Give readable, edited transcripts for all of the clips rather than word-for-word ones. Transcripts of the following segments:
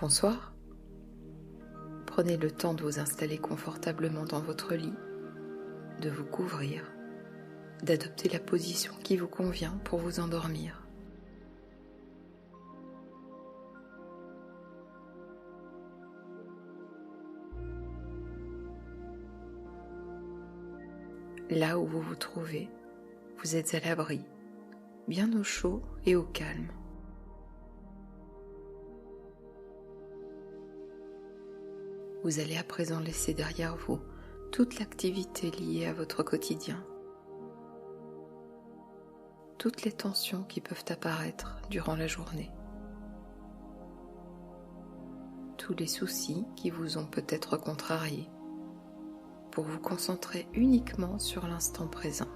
Bonsoir. Prenez le temps de vous installer confortablement dans votre lit, de vous couvrir, d'adopter la position qui vous convient pour vous endormir. Là où vous vous trouvez, vous êtes à l'abri, bien au chaud et au calme. Vous allez à présent laisser derrière vous toute l'activité liée à votre quotidien, toutes les tensions qui peuvent apparaître durant la journée, tous les soucis qui vous ont peut-être contrariés, pour vous concentrer uniquement sur l'instant présent.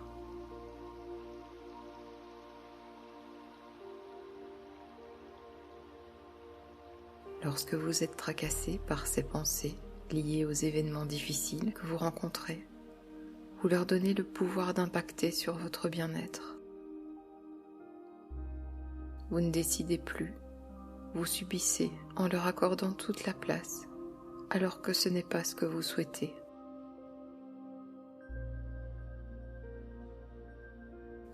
Lorsque vous êtes tracassé par ces pensées liées aux événements difficiles que vous rencontrez, vous leur donnez le pouvoir d'impacter sur votre bien-être. Vous ne décidez plus, vous subissez en leur accordant toute la place, alors que ce n'est pas ce que vous souhaitez.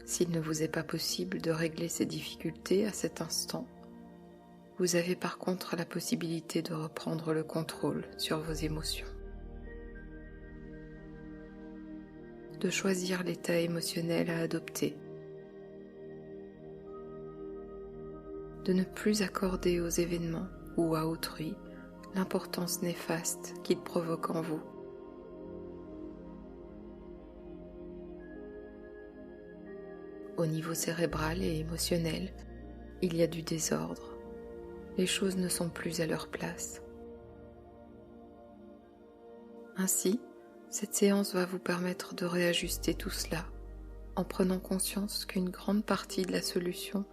S'il ne vous est pas possible de régler ces difficultés à cet instant, vous avez par contre la possibilité de reprendre le contrôle sur vos émotions, de choisir l'état émotionnel à adopter, de ne plus accorder aux événements ou à autrui l'importance néfaste qu'ils provoquent en vous. Au niveau cérébral et émotionnel, il y a du désordre. Les choses ne sont plus à leur place. Ainsi, cette séance va vous permettre de réajuster tout cela, en prenant conscience qu'une grande partie de la solution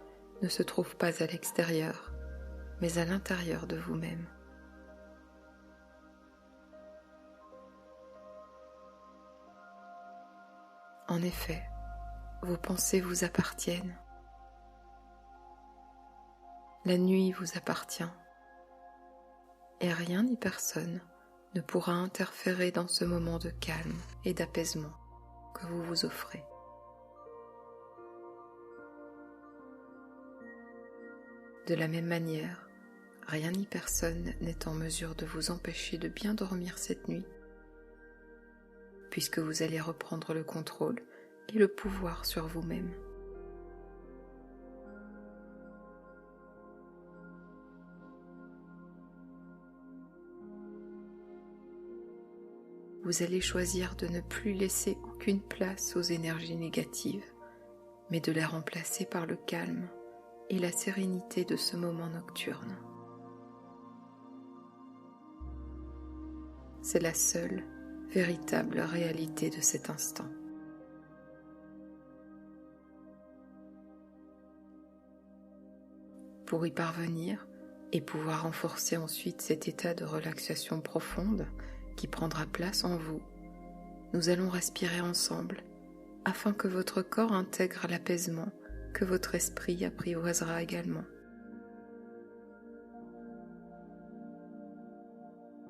ne se trouve pas à l'extérieur, mais à l'intérieur de vous-même. En effet, vos pensées vous appartiennent. La nuit vous appartient, et rien ni personne ne pourra interférer dans ce moment de calme et d'apaisement que vous vous offrez. De la même manière, rien ni personne n'est en mesure de vous empêcher de bien dormir cette nuit, puisque vous allez reprendre le contrôle et le pouvoir sur vous-même. Vous allez choisir de ne plus laisser aucune place aux énergies négatives, mais de les remplacer par le calme et la sérénité de ce moment nocturne. C'est la seule, véritable réalité de cet instant. Pour y parvenir et pouvoir renforcer ensuite cet état de relaxation profonde qui prendra place en vous, nous allons respirer ensemble afin que votre corps intègre l'apaisement que votre esprit apprivoisera également.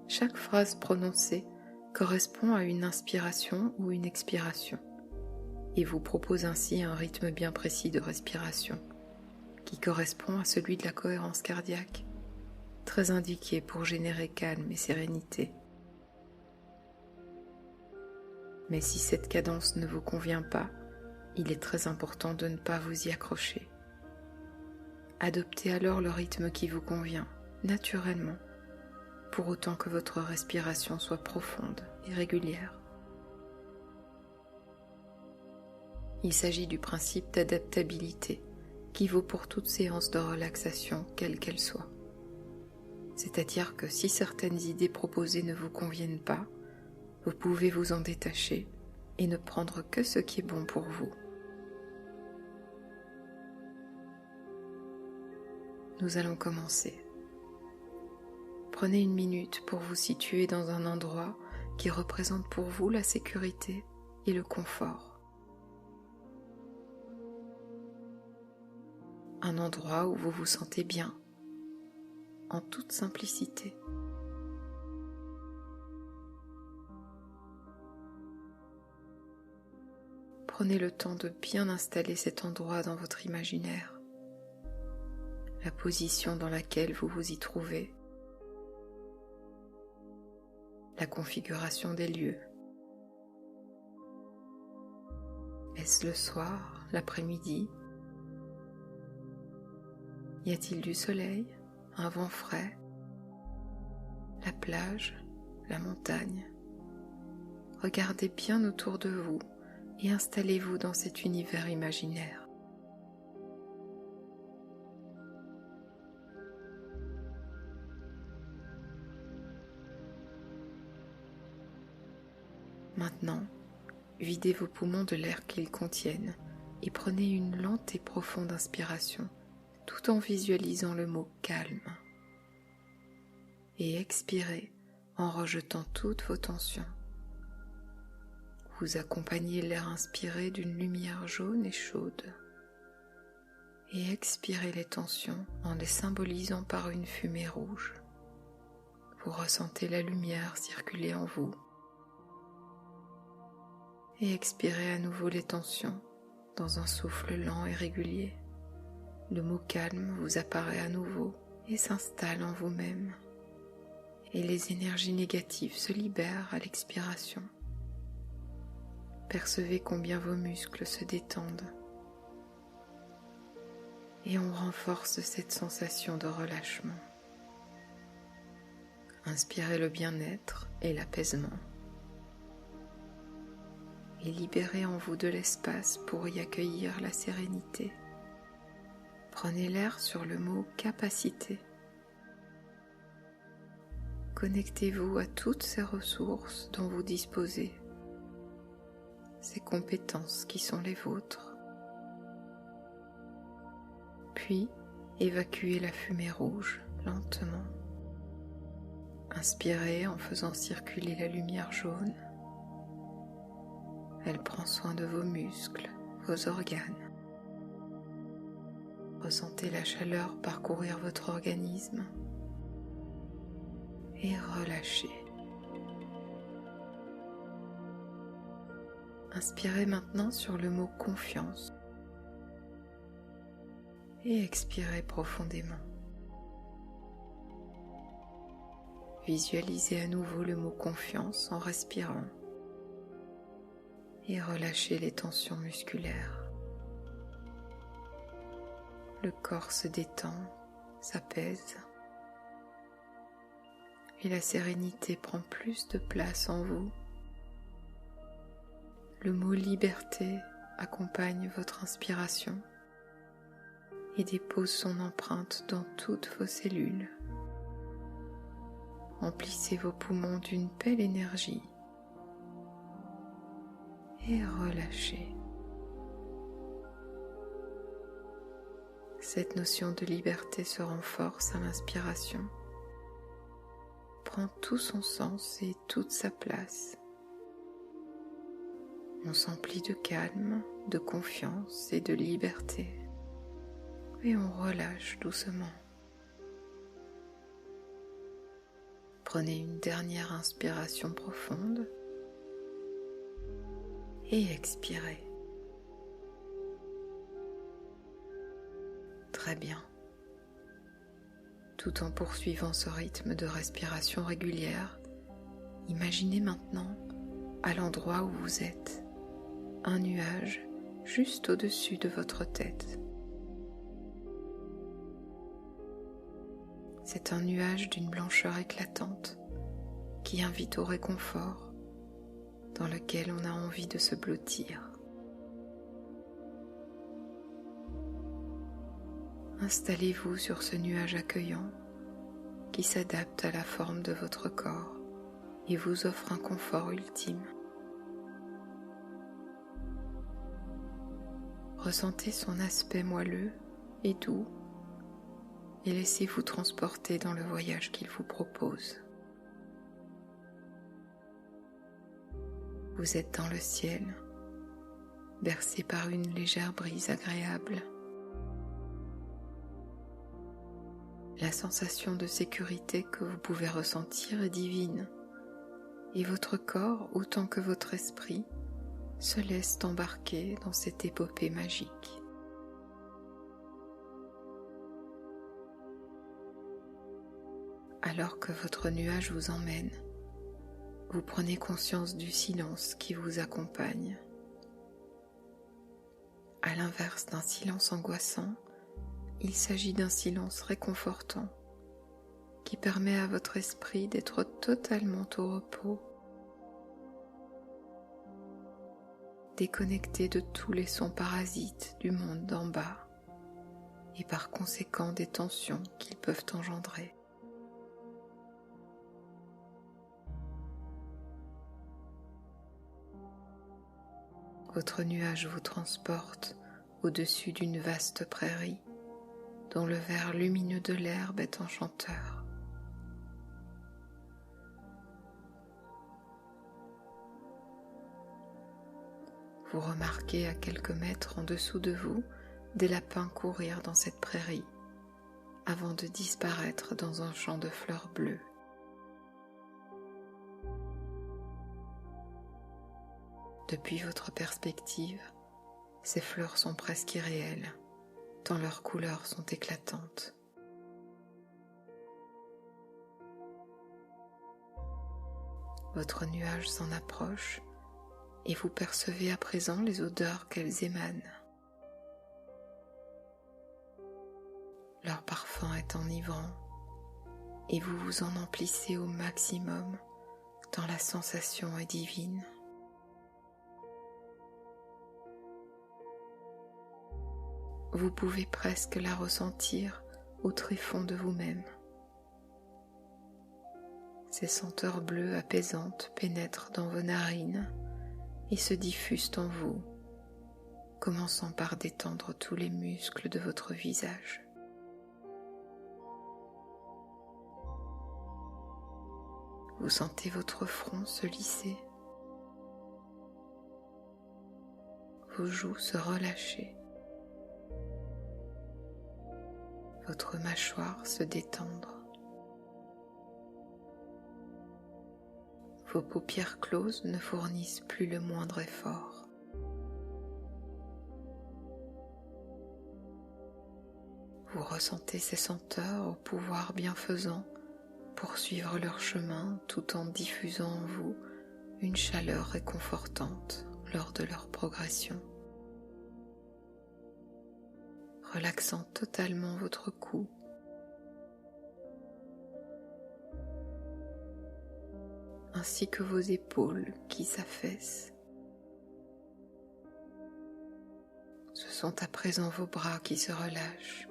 Chaque phrase prononcée correspond à une inspiration ou une expiration et vous propose ainsi un rythme bien précis de respiration qui correspond à celui de la cohérence cardiaque, très indiqué pour générer calme et sérénité. Mais si cette cadence ne vous convient pas, il est très important de ne pas vous y accrocher. Adoptez alors le rythme qui vous convient, naturellement, pour autant que votre respiration soit profonde et régulière. Il s'agit du principe d'adaptabilité qui vaut pour toute séance de relaxation, quelle qu'elle soit. C'est-à-dire que si certaines idées proposées ne vous conviennent pas, vous pouvez vous en détacher et ne prendre que ce qui est bon pour vous. Nous allons commencer. Prenez une minute pour vous situer dans un endroit qui représente pour vous la sécurité et le confort. Un endroit où vous vous sentez bien, en toute simplicité. Prenez le temps de bien installer cet endroit dans votre imaginaire, la position dans laquelle vous vous y trouvez, la configuration des lieux. Est-ce le soir, l'après-midi? Y a-t-il du soleil, un vent frais, la plage, la montagne? Regardez bien autour de vous et installez-vous dans cet univers imaginaire. Maintenant, videz vos poumons de l'air qu'ils contiennent et prenez une lente et profonde inspiration tout en visualisant le mot calme. Et expirez en rejetant toutes vos tensions. Vous accompagnez l'air inspiré d'une lumière jaune et chaude et expirez les tensions en les symbolisant par une fumée rouge. Vous ressentez la lumière circuler en vous et expirez à nouveau les tensions dans un souffle lent et régulier. Le mot calme vous apparaît à nouveau et s'installe en vous-même et les énergies négatives se libèrent à l'expiration. Percevez combien vos muscles se détendent et on renforce cette sensation de relâchement. Inspirez le bien-être et l'apaisement et libérez en vous de l'espace pour y accueillir la sérénité. Prenez l'air sur le mot capacité. Connectez-vous à toutes ces ressources dont vous disposez, ces compétences qui sont les vôtres. Puis, évacuez la fumée rouge lentement. Inspirez en faisant circuler la lumière jaune. Elle prend soin de vos muscles, vos organes. Ressentez la chaleur parcourir votre organisme et relâchez. Inspirez maintenant sur le mot confiance et expirez profondément. Visualisez à nouveau le mot confiance en respirant et relâchez les tensions musculaires. Le corps se détend, s'apaise et la sérénité prend plus de place en vous. Le mot liberté accompagne votre inspiration et dépose son empreinte dans toutes vos cellules. Emplissez vos poumons d'une belle énergie et relâchez. Cette notion de liberté se renforce à l'inspiration, prend tout son sens et toute sa place. On s'emplit de calme, de confiance et de liberté, et on relâche doucement. Prenez une dernière inspiration profonde et expirez. Très bien. Tout en poursuivant ce rythme de respiration régulière, imaginez maintenant, à l'endroit où vous êtes, un nuage juste au-dessus de votre tête. C'est un nuage d'une blancheur éclatante qui invite au réconfort, dans lequel on a envie de se blottir. Installez-vous sur ce nuage accueillant qui s'adapte à la forme de votre corps et vous offre un confort ultime. Ressentez son aspect moelleux et doux et laissez-vous transporter dans le voyage qu'il vous propose. Vous êtes dans le ciel, bercé par une légère brise agréable. La sensation de sécurité que vous pouvez ressentir est divine, et votre corps, autant que votre esprit, se laisse embarquer dans cette épopée magique. Alors que votre nuage vous emmène, vous prenez conscience du silence qui vous accompagne. À l'inverse d'un silence angoissant, il s'agit d'un silence réconfortant qui permet à votre esprit d'être totalement au repos, déconnecté de tous les sons parasites du monde d'en bas et par conséquent des tensions qu'ils peuvent engendrer. Votre nuage vous transporte au-dessus d'une vaste prairie dont le vert lumineux de l'herbe est enchanteur. Vous remarquez à quelques mètres en dessous de vous des lapins courir dans cette prairie avant de disparaître dans un champ de fleurs bleues. Depuis votre perspective, ces fleurs sont presque irréelles, tant leurs couleurs sont éclatantes. Votre nuage s'en approche et vous percevez à présent les odeurs qu'elles émanent. Leur parfum est enivrant et vous vous en emplissez au maximum tant la sensation est divine. Vous pouvez presque la ressentir au tréfonds de vous-même. Ces senteurs bleues apaisantes pénètrent dans vos narines et se diffusent en vous, commençant par détendre tous les muscles de votre visage. Vous sentez votre front se lisser, vos joues se relâcher, votre mâchoire se détendre. Vos paupières closes ne fournissent plus le moindre effort. Vous ressentez ces senteurs au pouvoir bienfaisant poursuivre leur chemin tout en diffusant en vous une chaleur réconfortante lors de leur progression. Relaxant totalement votre cou, ainsi que vos épaules qui s'affaissent. Ce sont à présent vos bras qui se relâchent,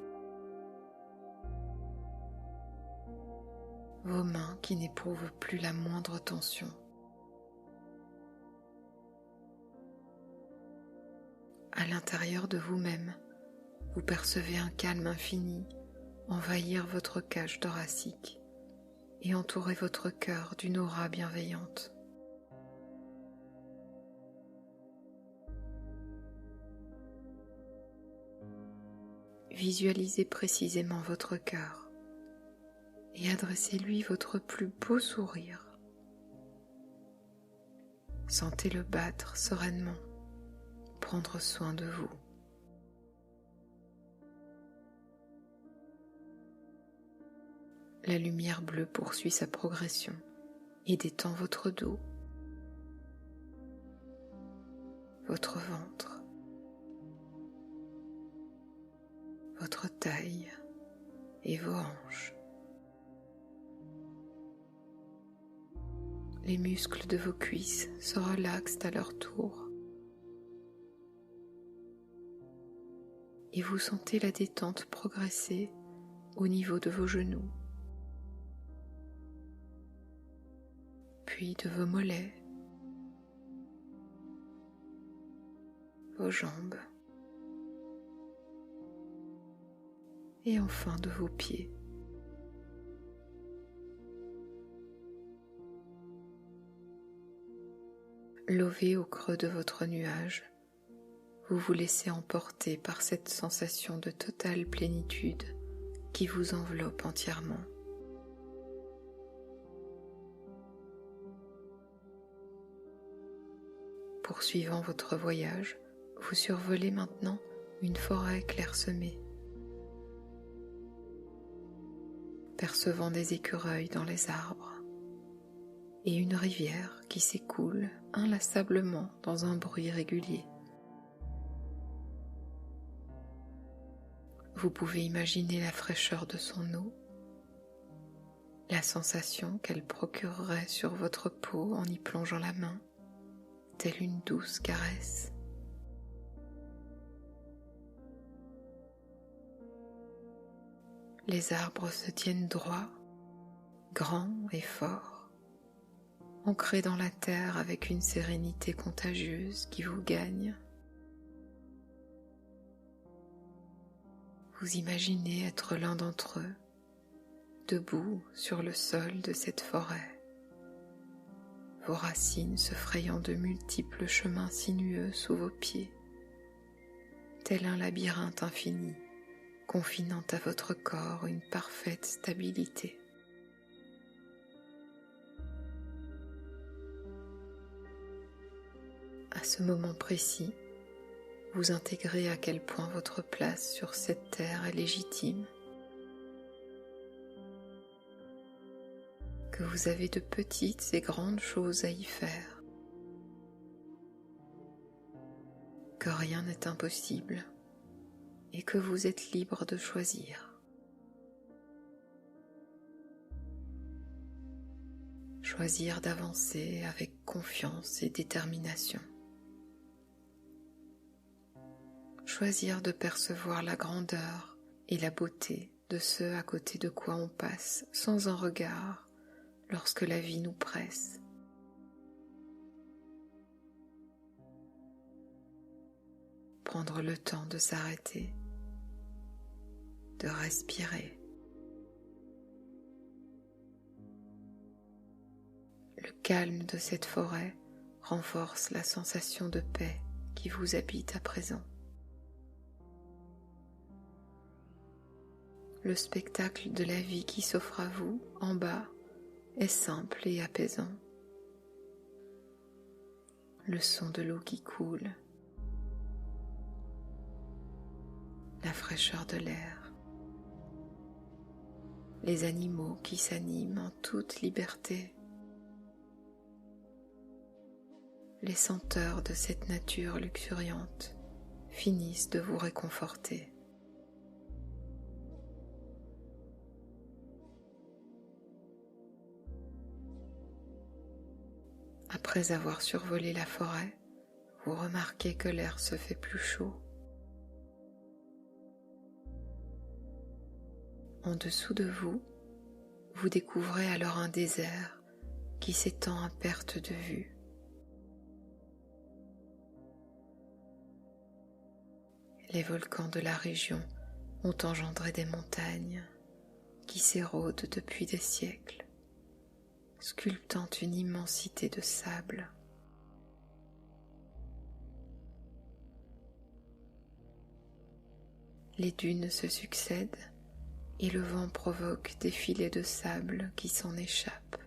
vos mains qui n'éprouvent plus la moindre tension. À l'intérieur de vous-même, vous percevez un calme infini envahir votre cage thoracique et entourer votre cœur d'une aura bienveillante. Visualisez précisément votre cœur et adressez-lui votre plus beau sourire. Sentez-le battre sereinement, prendre soin de vous. La lumière bleue poursuit sa progression et détend votre dos, votre ventre, votre taille et vos hanches. Les muscles de vos cuisses se relaxent à leur tour et vous sentez la détente progresser au niveau de vos genoux, puis de vos mollets, vos jambes et enfin de vos pieds. Lové au creux de votre nuage, vous vous laissez emporter par cette sensation de totale plénitude qui vous enveloppe entièrement. Poursuivant votre voyage, vous survolez maintenant une forêt clairsemée, percevant des écureuils dans les arbres et une rivière qui s'écoule inlassablement dans un bruit régulier. Vous pouvez imaginer la fraîcheur de son eau, la sensation qu'elle procurerait sur votre peau en y plongeant la main, telle une douce caresse. Les arbres se tiennent droits, grands et forts, ancrés dans la terre avec une sérénité contagieuse qui vous gagne. Vous imaginez être l'un d'entre eux, debout sur le sol de cette forêt, vos racines se frayant de multiples chemins sinueux sous vos pieds, tel un labyrinthe infini, confinant à votre corps une parfaite stabilité. À ce moment précis, vous intégrez à quel point votre place sur cette terre est légitime, que vous avez de petites et grandes choses à y faire, que rien n'est impossible et que vous êtes libre de choisir. Choisir d'avancer avec confiance et détermination. Choisir de percevoir la grandeur et la beauté de ce à côté de quoi on passe sans un regard lorsque la vie nous presse. Prendre le temps de s'arrêter, de respirer. Le calme de cette forêt renforce la sensation de paix qui vous habite à présent. Le spectacle de la vie qui s'offre à vous en bas est simple et apaisant. Le son de l'eau qui coule, la fraîcheur de l'air, les animaux qui s'animent en toute liberté, les senteurs de cette nature luxuriante finissent de vous réconforter. Après avoir survolé la forêt, vous remarquez que l'air se fait plus chaud. En dessous de vous, vous découvrez alors un désert qui s'étend à perte de vue. Les volcans de la région ont engendré des montagnes qui s'érodent depuis des siècles, sculptant une immensité de sable. Les dunes se succèdent et le vent provoque des filets de sable qui s'en échappent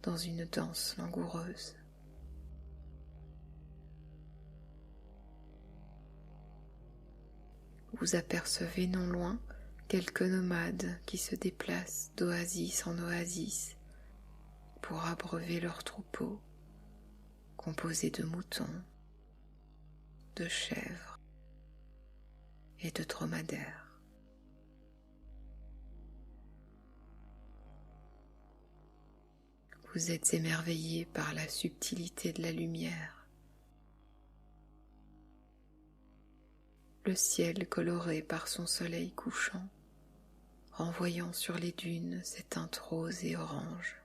dans une danse langoureuse. Vous apercevez non loin quelques nomades qui se déplacent d'oasis en oasis pour abreuver leurs troupeaux, composés de moutons, de chèvres et de dromadaires. Vous êtes émerveillé par la subtilité de la lumière, le ciel coloré par son soleil couchant, renvoyant sur les dunes ses teintes roses et oranges.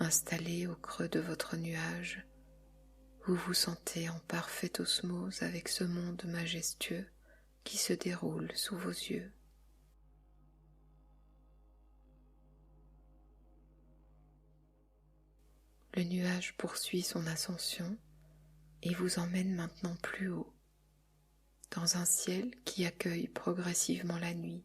Installé au creux de votre nuage, vous vous sentez en parfaite osmose avec ce monde majestueux qui se déroule sous vos yeux. Le nuage poursuit son ascension et vous emmène maintenant plus haut dans un ciel qui accueille progressivement la nuit.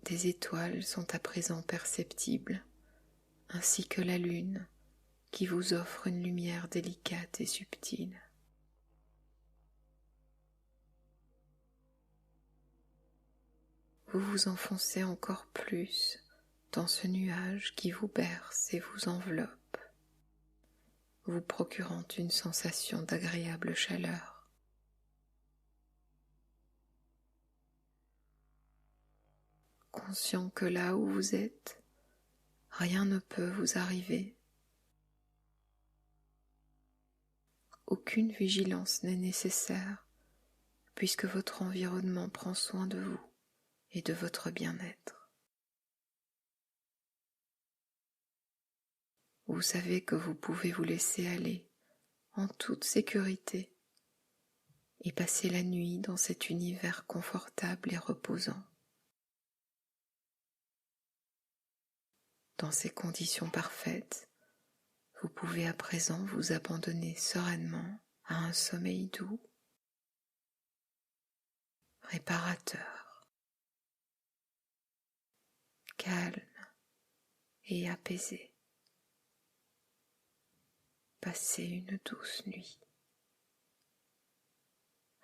Des étoiles sont à présent perceptibles, ainsi que la lune qui vous offre une lumière délicate et subtile. Vous vous enfoncez encore plus dans ce nuage qui vous berce et vous enveloppe, vous procurant une sensation d'agréable chaleur. Conscient que là où vous êtes, rien ne peut vous arriver. Aucune vigilance n'est nécessaire puisque votre environnement prend soin de vous et de votre bien-être. Vous savez que vous pouvez vous laisser aller en toute sécurité et passer la nuit dans cet univers confortable et reposant. Dans ces conditions parfaites, vous pouvez à présent vous abandonner sereinement à un sommeil doux, réparateur, calme et apaisé. Passez une douce nuit.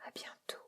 À bientôt.